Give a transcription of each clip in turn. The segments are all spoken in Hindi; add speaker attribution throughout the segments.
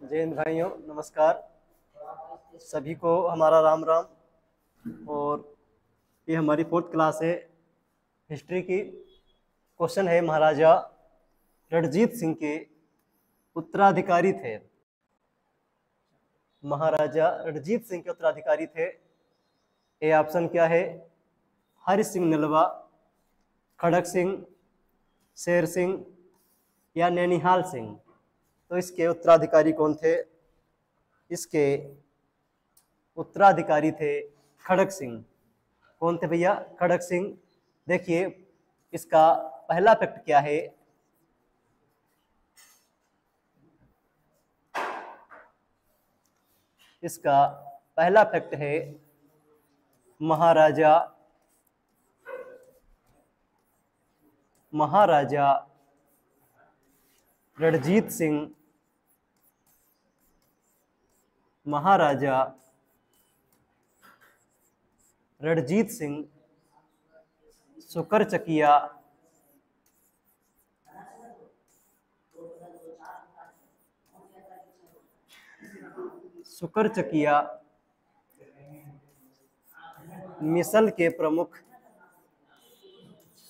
Speaker 1: जय हिंद भाइयों, नमस्कार। सभी को हमारा राम राम। और ये हमारी 4th क्लास है हिस्ट्री की। क्वेश्चन है, महाराजा रणजीत सिंह के उत्तराधिकारी थे। महाराजा रणजीत सिंह के उत्तराधिकारी थे। ए ऑप्शन क्या है? हरि सिंह नलवा, खड़क सिंह, शेर सिंह या नैनीहाल सिंह। तो इसके उत्तराधिकारी कौन थे? इसके उत्तराधिकारी थे खड़क सिंह। कौन थे भैया? खड़क सिंह। देखिए, इसका पहला फैक्ट क्या है? इसका पहला फैक्ट है महाराजा रणजीत सिंह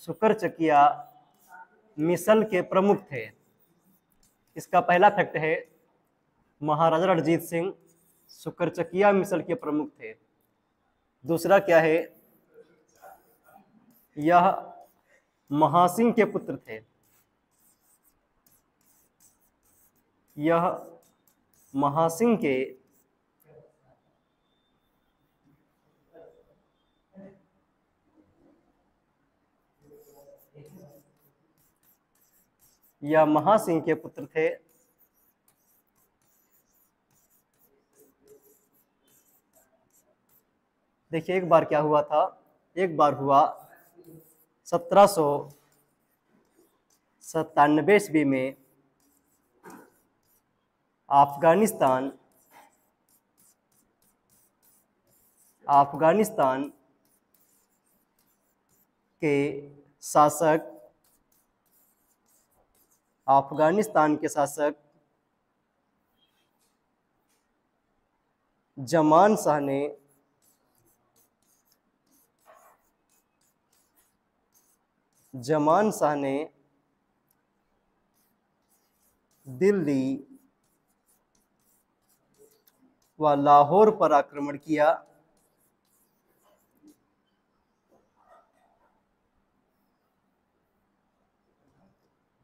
Speaker 1: सुकरचकिया मिसल के प्रमुख थे। इसका पहला फैक्ट है, महाराजा रणजीत सिंह सुकरचकिया मिसल के प्रमुख थे। दूसरा क्या है? यह महासिंह के पुत्र थे। यह महासिंह के पुत्र थे। देखिए, एक बार क्या हुआ था? एक बार हुआ 1797 ईस्वी में अफगानिस्तान के शासक जमान शाह ने दिल्ली व लाहौर पर आक्रमण किया।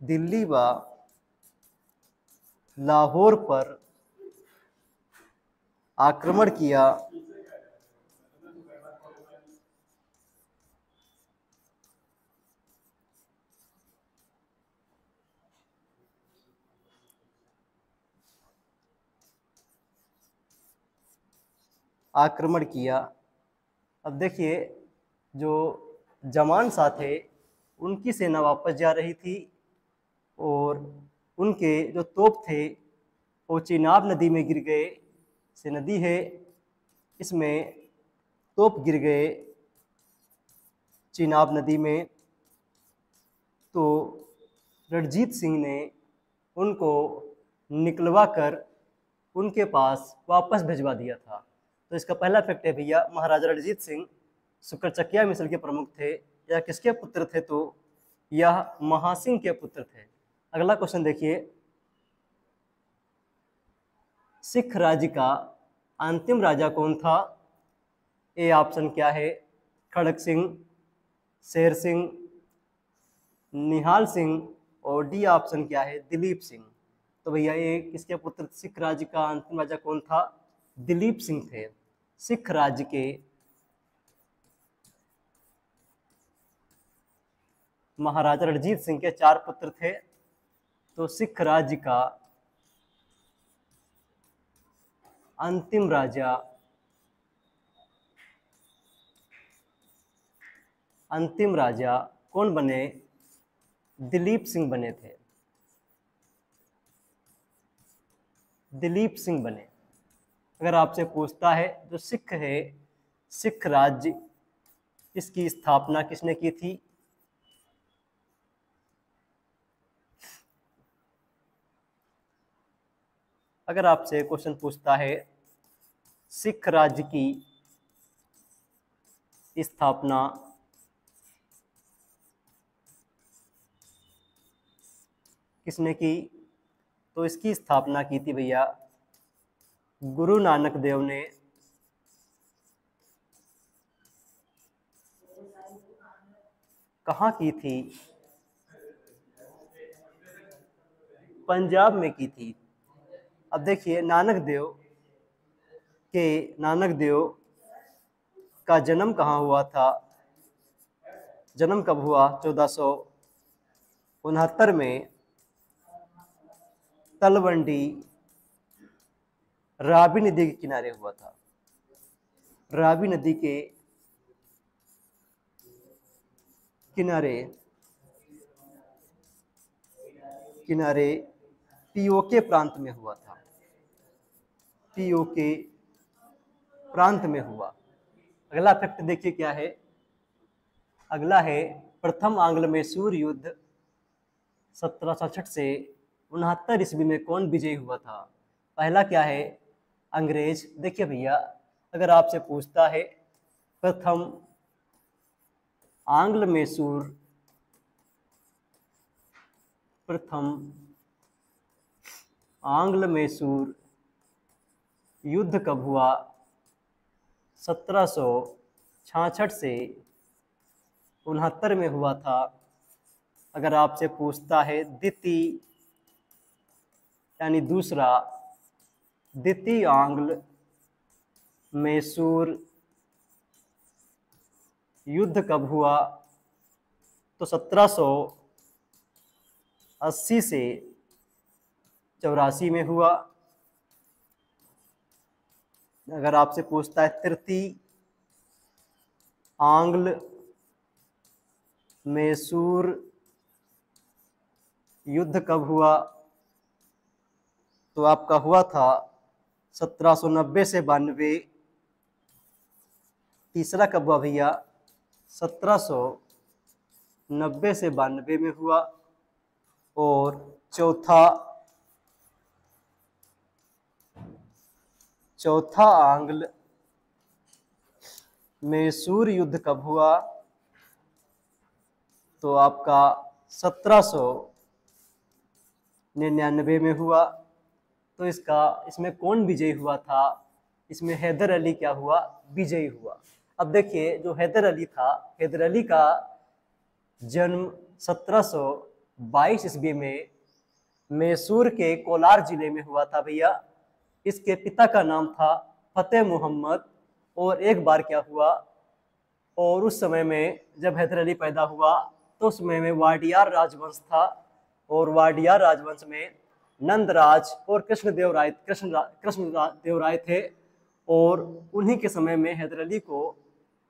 Speaker 1: दिल्ली व लाहौर पर आक्रमण किया। अब देखिए, जो जमान शाह थे, उनकी सेना वापस जा रही थी और उनके जो तोप थे वो चिनाब नदी में गिर गए। से नदी है, इसमें तोप गिर गए चिनाब नदी में। तो रणजीत सिंह ने उनको निकलवा कर उनके पास वापस भिजवा दिया था। तो इसका पहला फैक्ट है भैया, महाराजा रणजीत सिंह सुकरचकिया मिसल के प्रमुख थे। यह किसके पुत्र थे? तो यह महासिंह के पुत्र थे। अगला क्वेश्चन देखिए, सिख राज्य का अंतिम राजा कौन था? ए ऑप्शन क्या है? खड़क सिंह, शेर सिंह, निहाल सिंह और डी ऑप्शन क्या है? दिलीप सिंह। तो भैया, ये किसके पुत्र? सिख राज्य का अंतिम राजा कौन था? दिलीप सिंह थे। सिख राज्य के महाराजा रणजीत सिंह के 4 पुत्र थे। तो सिख राज्य का अंतिम राजा कौन बने? दिलीप सिंह बने थे। दिलीप सिंह बने। अगर आपसे पूछता है, जो सिख है, सिख राज्य, इसकी स्थापना किसने की थी? अगर आपसे क्वेश्चन पूछता है सिख राज्य की स्थापना किसने की, तो इसकी स्थापना की थी भैया गुरु नानक देव ने। कहाँ की थी, पंजाब में की थी। अब देखिए नानक देव का जन्म कहाँ हुआ था, जन्म कब हुआ, 1469 में तलवंडी रावी नदी के किनारे हुआ था। रावी नदी के किनारे किनारे पीओके प्रांत में हुआ था। पीओके प्रांत में हुआ। अगला फैक्ट देखिए क्या है, अगला है प्रथम आंग्ल मैसूर युद्ध 1766 से 69 ईस्वी में कौन विजयी हुआ था। पहला क्या है, अंग्रेज। देखिए भैया अगर आपसे पूछता है प्रथम आंग्ल मैसूर युद्ध कब हुआ, 1766 से 69 में हुआ था। अगर आपसे पूछता है द्वितीय आंग्ल मैसूर युद्ध कब हुआ, तो 1780 से 84 में हुआ। अगर आपसे पूछता है तृतीय आंग्ल मैसूर युद्ध कब हुआ, तो आपका हुआ था 1790 से 92। तीसरा कब हुआ भैया, 1790 से 92 में हुआ। और चौथा आंग्ल मैसूर युद्ध कब हुआ, तो आपका 1799 में हुआ। तो इसमें कौन विजयी हुआ था, इसमें हैदर अली क्या हुआ, विजयी हुआ। अब देखिए जो हैदर अली था, हैदर अली का जन्म 1722 ईस्वी में मैसूर के कोलार जिले में हुआ था भैया। इसके पिता का नाम था फतेह मोहम्मद। और एक बार क्या हुआ, और उस समय में जब हैदर अली पैदा हुआ तो उस समय में वाडियार राजवंश था। और वाडियार राजवंश में नंदराज और कृष्णदेव राय थे। और उन्हीं के समय में हैदर अली को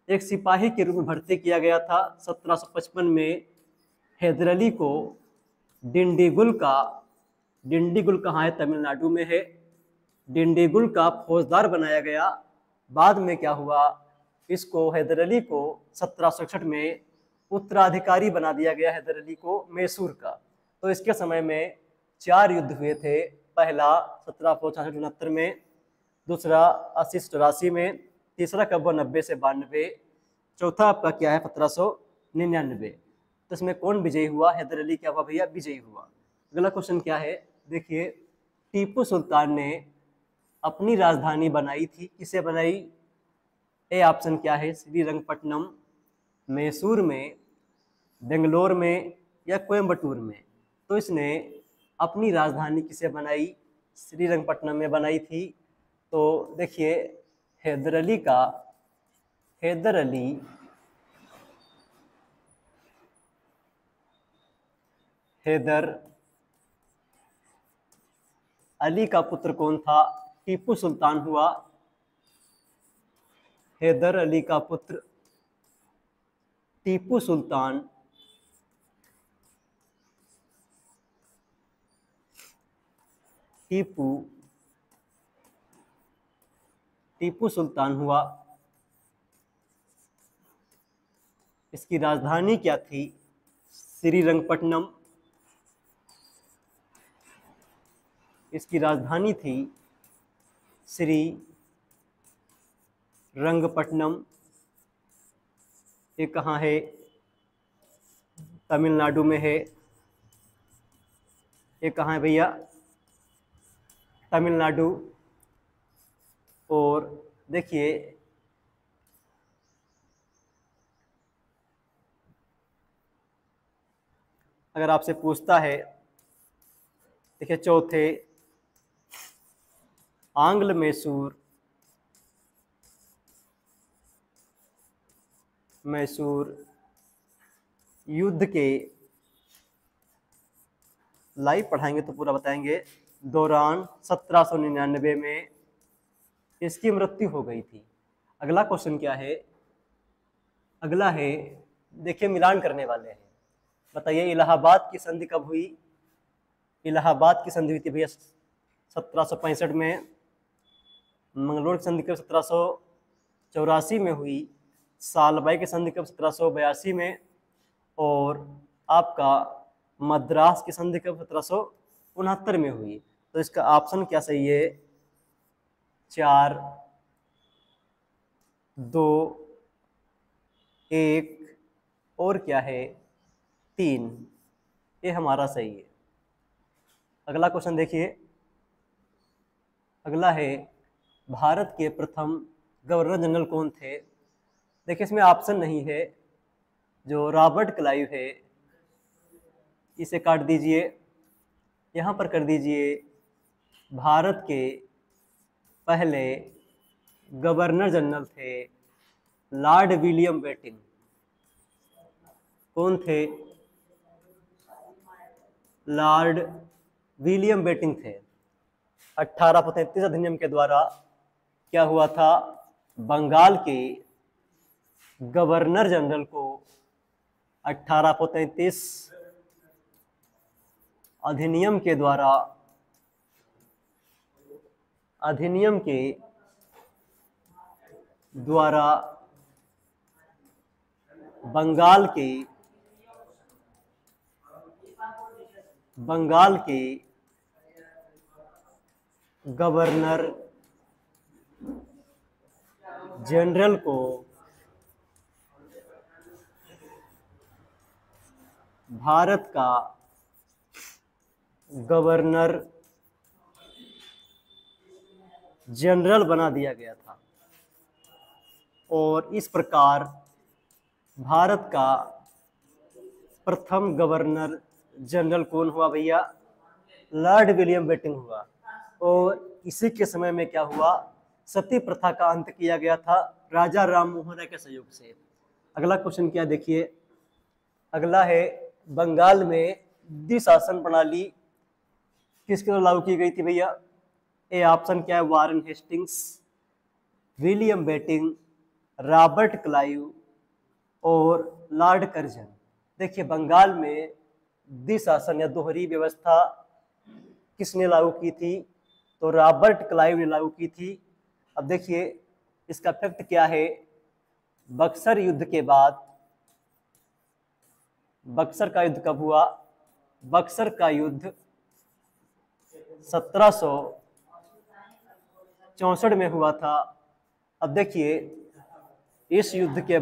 Speaker 1: एक सिपाही के रूप में भर्ती किया गया था। 1755 में हैदर अली को डिंडीगुल कहाँ है, तमिलनाडु में है, डिंडीगुल का फौजदार बनाया गया। बाद में क्या हुआ, इसको हैदर अली को 1761 में उत्तराधिकारी बना दिया गया, हैदर अली को मैसूर का। तो इसके समय में 4 युद्ध हुए थे। पहला 1766-69 में, दूसरा 80-84 में, तीसरा कब हुआ 90 से 92, चौथा आपका क्या है 1799। तो इसमें कौन विजयी हुआ, हैदर अली क्या हुआ भैया, विजयी हुआ। अगला क्वेश्चन क्या है, देखिए टीपू सुल्तान ने अपनी राजधानी बनाई थी, किसे बनाई। ए ऑप्शन क्या है, श्रीरंगपट्टनम, मैसूर में, बेंगलोर में या कोयम्बटूर में। तो इसने अपनी राजधानी किसे बनाई, श्रीरंगपट्टनम में बनाई थी। तो देखिए हैदर अली का पुत्र कौन था, टीपू सुल्तान हुआ। हैदर अली का पुत्र टीपू सुल्तान टीपू सुल्तान हुआ। इसकी राजधानी क्या थी, श्रीरंगपट्टनम। इसकी राजधानी थी श्री रंगपट्टनम। ये कहाँ है? तमिलनाडु में है। ये कहाँ है भैया? तमिलनाडु। और देखिए अगर आपसे पूछता है, देखिए चौथे, आंग्ल मैसूर युद्ध के, लाइव पढ़ाएंगे तो पूरा बताएंगे, दौरान 1799 में इसकी मृत्यु हो गई थी। अगला क्वेश्चन क्या है? अगला है, देखिए मिलान करने वाले हैं। बताइए इलाहाबाद की संधि कब हुई? इलाहाबाद की संधि हुई थी भैया 1765 में। मंगलोर की संधि कब? 1784 में हुई। सालबाई की संधि कब? 1782 में। और आपका मद्रास की संधि कब? 1769 में हुई। तो इसका ऑप्शन क्या सही है? 4, 2, 1 और क्या है? 3। ये हमारा सही है। अगला क्वेश्चन देखिए। अगला है, भारत के प्रथम गवर्नर जनरल कौन थे? देखिए इसमें ऑप्शन नहीं है। जो रॉबर्ट क्लाइव है, इसे काट दीजिए, यहाँ पर कर दीजिए भारत के पहले गवर्नर जनरल थे लॉर्ड विलियम बेटिंग। कौन थे? लॉर्ड विलियम बेटिंग थे। 1833 अधिनियम के द्वारा क्या हुआ था? बंगाल के गवर्नर जनरल को 1833 अधिनियम के द्वारा बंगाल के गवर्नर जनरल को भारत का गवर्नर जनरल बना दिया गया था। और इस प्रकार भारत का प्रथम गवर्नर जनरल कौन हुआ भैया? लॉर्ड विलियम बेटिंग हुआ। और इसी के समय में क्या हुआ? सती प्रथा का अंत किया गया था राजा राम मोहन राय के सहयोग से। अगला क्वेश्चन क्या देखिए। अगला है, बंगाल में द्विशासन प्रणाली किसके द्वारा लागू की गई थी भैया? ए ऑप्शन क्या है? Warren Hastings, William Bentinck, Robert Clive और लॉर्ड कर्जन। देखिए बंगाल में द्विशासन या दोहरी व्यवस्था किसने लागू की थी? तो रॉबर्ट क्लाइव ने लागू की थी। अब देखिए इसका इफेक्ट क्या है? बक्सर युद्ध के बाद, बक्सर का युद्ध कब हुआ? बक्सर का युद्ध 1764 में हुआ था। अब देखिए इस युद्ध के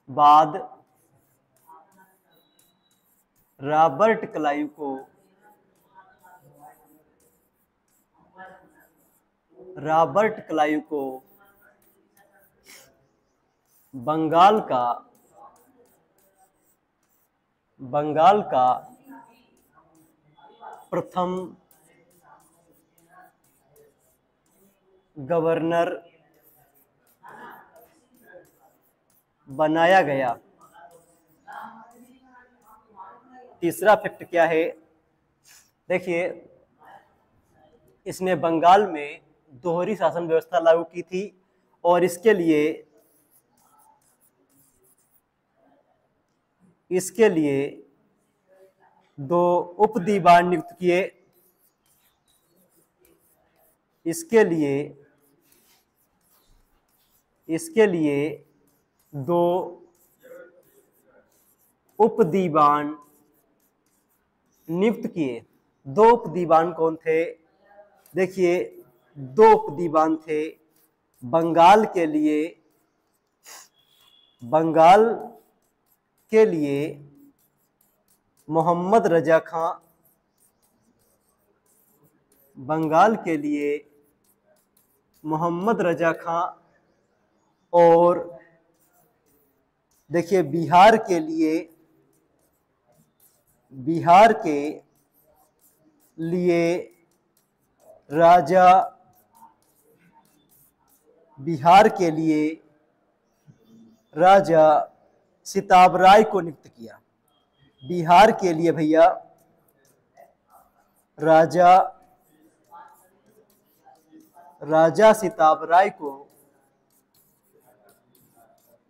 Speaker 1: बाद रॉबर्ट क्लाइव को बंगाल का प्रथम गवर्नर बनाया गया। तीसरा फैक्ट क्या है? देखिए इसने बंगाल में दोहरी शासन व्यवस्था लागू की थी और इसके लिए 2 उप दीवान नियुक्त किए। इसके लिए 2 उपदीवान नियुक्त किए। दो उपदीवान कौन थे? देखिए, दो उपदीवान थे बंगाल के लिए, बंगाल के लिए मोहम्मद रजा खां, बंगाल के लिए मोहम्मद रजा खां, और देखिए बिहार के लिए, बिहार के लिए राजा, बिहार के लिए राजा सिताब राय को नियुक्त किया। बिहार के लिए भैया राजा, राजा सिताब राय को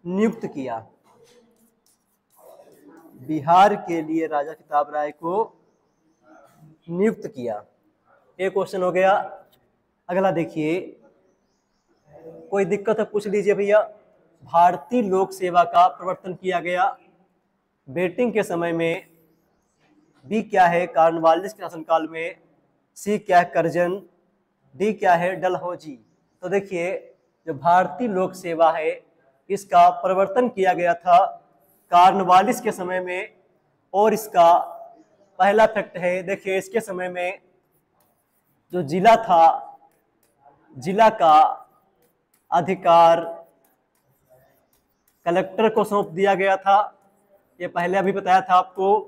Speaker 1: नियुक्त किया। बिहार के लिए राजा सिताब राय को नियुक्त किया। एक क्वेश्चन हो गया। अगला देखिए, कोई दिक्कत है पूछ लीजिए भैया। भारतीय लोक सेवा का प्रवर्तन किया गया। बेटिंग के समय में। बी क्या है? कॉर्नवालिस के शासनकाल में। सी क्या है? करजन। डी क्या है? डलहौजी। तो देखिए, जो भारतीय लोक सेवा है इसका प्रवर्तन किया गया था कॉर्नवालिस के समय में। और इसका पहला फैक्ट है, देखिए इसके समय में जो जिला था, जिला का अधिकार कलेक्टर को सौंप दिया गया था। ये पहले अभी बताया था आपको।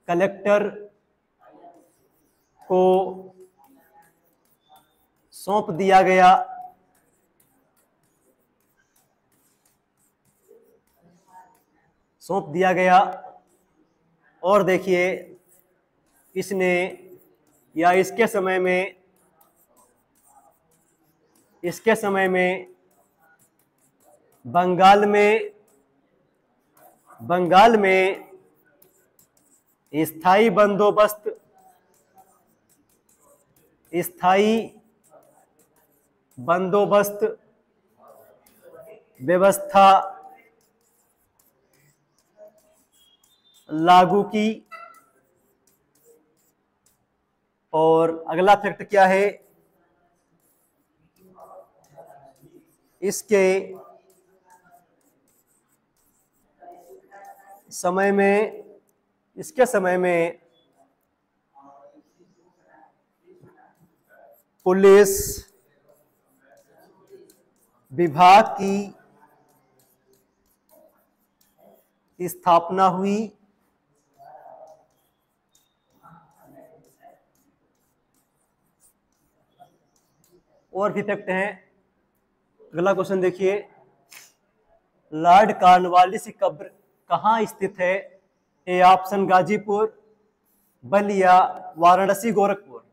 Speaker 1: कलेक्टर को सौंप दिया गया। सौंप दिया गया। और देखिए, इसने या इसके समय में, इसके समय में बंगाल में, बंगाल में स्थायी बंदोबस्त, स्थायी बंदोबस्त व्यवस्था लागू की। और अगला फैक्ट क्या है? इसके समय में, इसके समय में पुलिस विभाग की स्थापना हुई। और भी फैक्ट हैं। अगला क्वेश्चन देखिए, लॉर्ड कॉर्नवालिस की कब्र कहाँ स्थित है? A option Ghazipur, Ballia, Varanasi, Gorakhpur.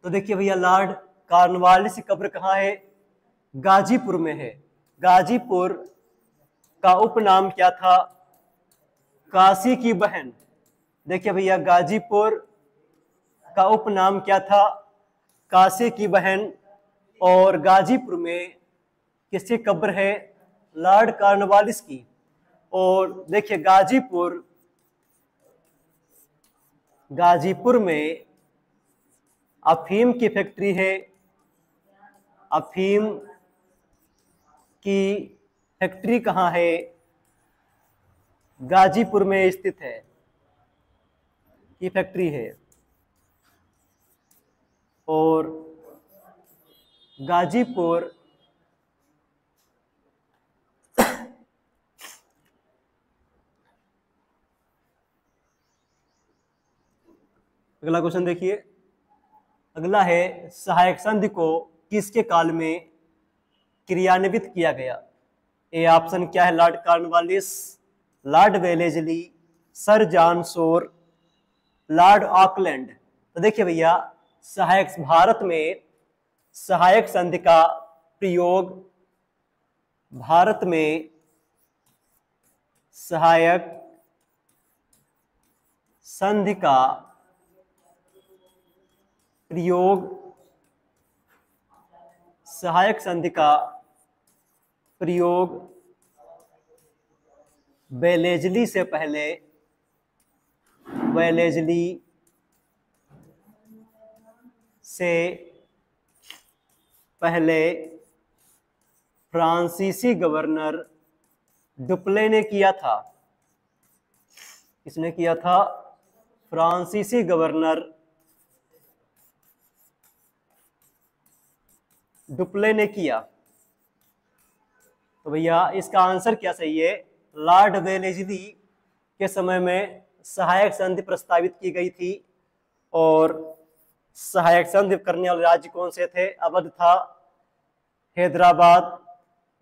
Speaker 1: तो देखिए भैया, लॉर्ड कॉर्नवालिस की कब्र कहाँ है? गाजीपुर में है। गाजीपुर का उपनाम क्या था? काशी की बहन। देखिए भैया, गाजीपुर का उपनाम क्या था? काशी की बहन। और गाजीपुर में किसकी कब्र है? लॉर्ड कॉर्नवालिस की। और देखिए, गाजीपुर, गाजीपुर में अफीम की फैक्ट्री है। अफीम की फैक्ट्री कहाँ है? गाजीपुर में स्थित है, की फैक्ट्री है। और गाजीपुर अगला क्वेश्चन देखिए। अगला है, सहायक संधि को किसके काल में क्रियान्वित किया गया? ए ऑप्शन क्या है? Lord Cornwallis, Lord Wellesley, sir John Shore, Lord Auckland. तो देखिए भैया, सहायक भारत में सहायक संधि का प्रयोग, भारत में सहायक संधि का प्रयोग, सहायक संधि का प्रयोग वेलेजली से पहले, वेलेजली से पहले फ्रांसीसी गवर्नर डुप्ले ने किया था। किसने किया था? फ्रांसीसी गवर्नर डुप्ले ने किया। तो भैया इसका आंसर क्या सही है? लॉर्ड वेलेजली के समय में सहायक संधि प्रस्तावित की गई थी, और सहायक संधि करने वाले राज्य कौन से थे? अवध था, हैदराबाद,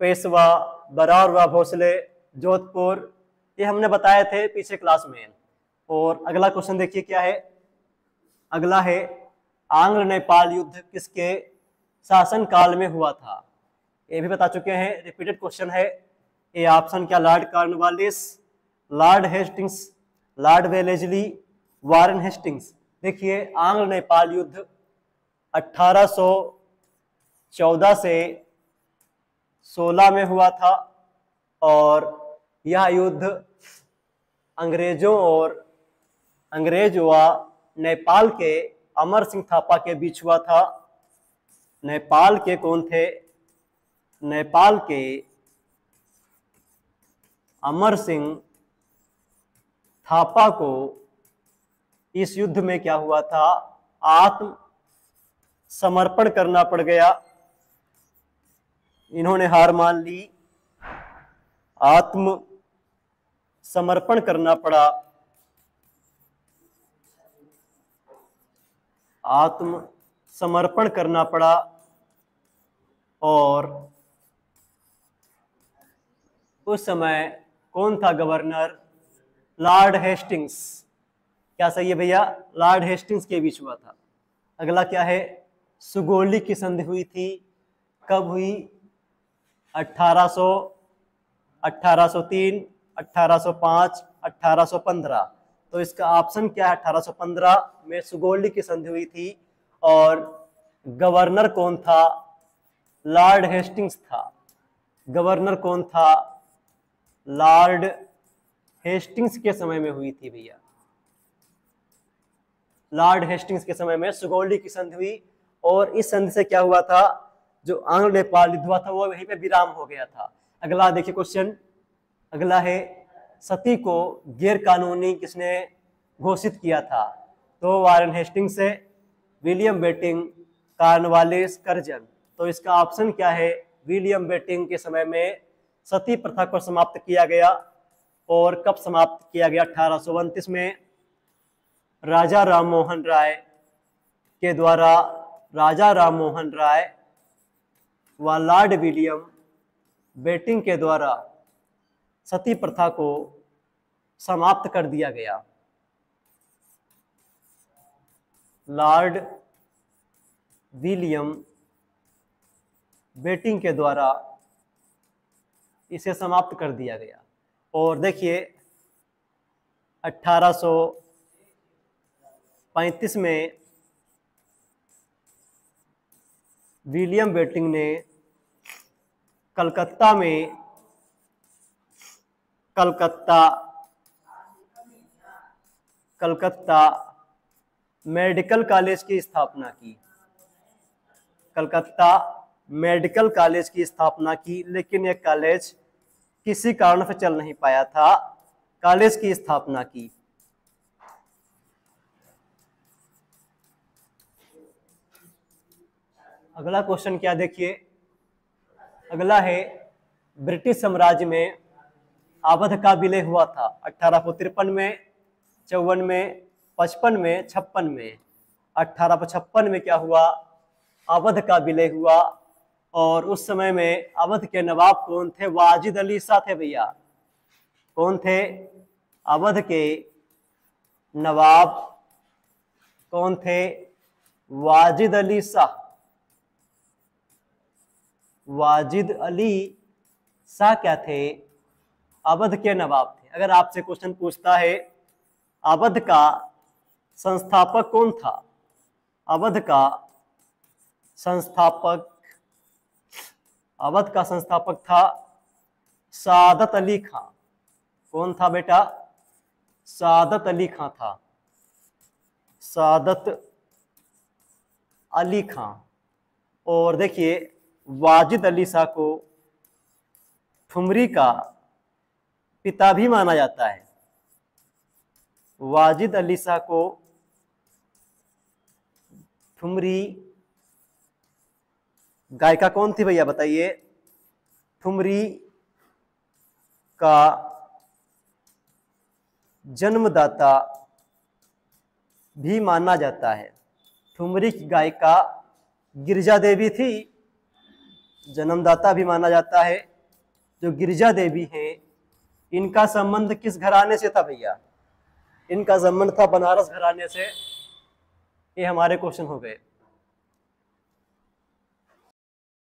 Speaker 1: पेशवा, बरार व भोसले, जोधपुर, ये हमने बताए थे पीछे क्लास में। और अगला क्वेश्चन देखिए क्या है। अगला है, आंग्ल नेपाल युद्ध किसके शासन काल में हुआ था? ये भी बता चुके हैं, रिपीटेड क्वेश्चन है। ए ऑप्शन क्या? Lord Cornwallis, Lord Hastings, Lord Wellesley, Warren Hastings. देखिए, आंग्ल नेपाल युद्ध 1814 से 16 में हुआ था, और यह युद्ध अंग्रेज व नेपाल के अमर सिंह थापा के बीच हुआ था। नेपाल के कौन थे? नेपाल के अमर सिंह थापा को इस युद्ध में क्या हुआ था? आत्म समर्पण करना पड़ गया। इन्होंने हार मान ली, आत्म समर्पण करना पड़ा, आत्म समर्पण करना पड़ा। और उस समय कौन था गवर्नर? Lord Hastings. क्या सही है भैया? लॉर्ड हेस्टिंग्स के बीच हुआ था। अगला क्या है? सुगोली की संधि हुई थी, कब हुई? 1800, 1803, 1805, 1815। तो इसका ऑप्शन क्या है? 1815 में सुगोली की संधि हुई थी, और गवर्नर कौन था? लॉर्ड हेस्टिंग्स था। गवर्नर कौन था? लॉर्ड हेस्टिंग्स के समय में हुई थी भैया। लॉर्ड हेस्टिंग्स के समय में सुगौली की संधि हुई, और इस संधि से क्या हुआ था? जो आंग्ल नेपाल युद्ध हुआ था वो वहीं पे विराम हो गया था। अगला देखिए क्वेश्चन। अगला है, सती को गैर कानूनी किसने घोषित किया था? तो वारेन हेस्टिंग्स से, विलियम बेटिंग, कॉर्नवालिस, कर्जन। तो इसका ऑप्शन क्या है? विलियम बेटिंग के समय में सती प्रथा को समाप्त किया गया। और कब समाप्त किया गया? 1829 में राजा राम मोहन राय के द्वारा। राजा राम मोहन राय व लॉर्ड विलियम बेटिंग के द्वारा सती प्रथा को समाप्त कर दिया गया। लॉर्ड विलियम बेटिंग के द्वारा इसे समाप्त कर दिया गया। और देखिए 1835 में विलियम बेटिंग ने कलकत्ता मेडिकल कॉलेज की स्थापना की। कलकत्ता मेडिकल कॉलेज की स्थापना की, लेकिन यह कॉलेज किसी कारण से चल नहीं पाया था। कॉलेज की स्थापना की। अगला क्वेश्चन क्या देखिए। अगला है, ब्रिटिश साम्राज्य में अवध का विलय हुआ था 1853 में, 54 में, 55 में, 56 में। 1856 में क्या हुआ? अवध का विलय हुआ। और उस समय में अवध के नवाब कौन थे? वाजिद अली शाह थे भैया। कौन थे? अवध के नवाब कौन थे? वाजिद अली शाह। वाजिद अली शाह क्या थे? अवध के नवाब थे। अगर आपसे क्वेश्चन पूछता है अवध का संस्थापक कौन था? अवध का संस्थापक था सादत अली खां। कौन था बेटा? सादत अली खां था, सादत अली खां। और देखिए वाजिद अली शाह को ठुमरी का पिता भी माना जाता है। वाजिद अली शाह को ठुमरी गायिका कौन थी भैया बताइए? ठुमरी का जन्मदाता भी माना जाता है। ठुमरी की गायिका गिरिजा देवी थी, जन्मदाता भी माना जाता है। जो गिरिजा देवी हैं, इनका संबंध किस घराने से था भैया? इनका संबंध था बनारस घराने से। ये हमारे क्वेश्चन हो गए।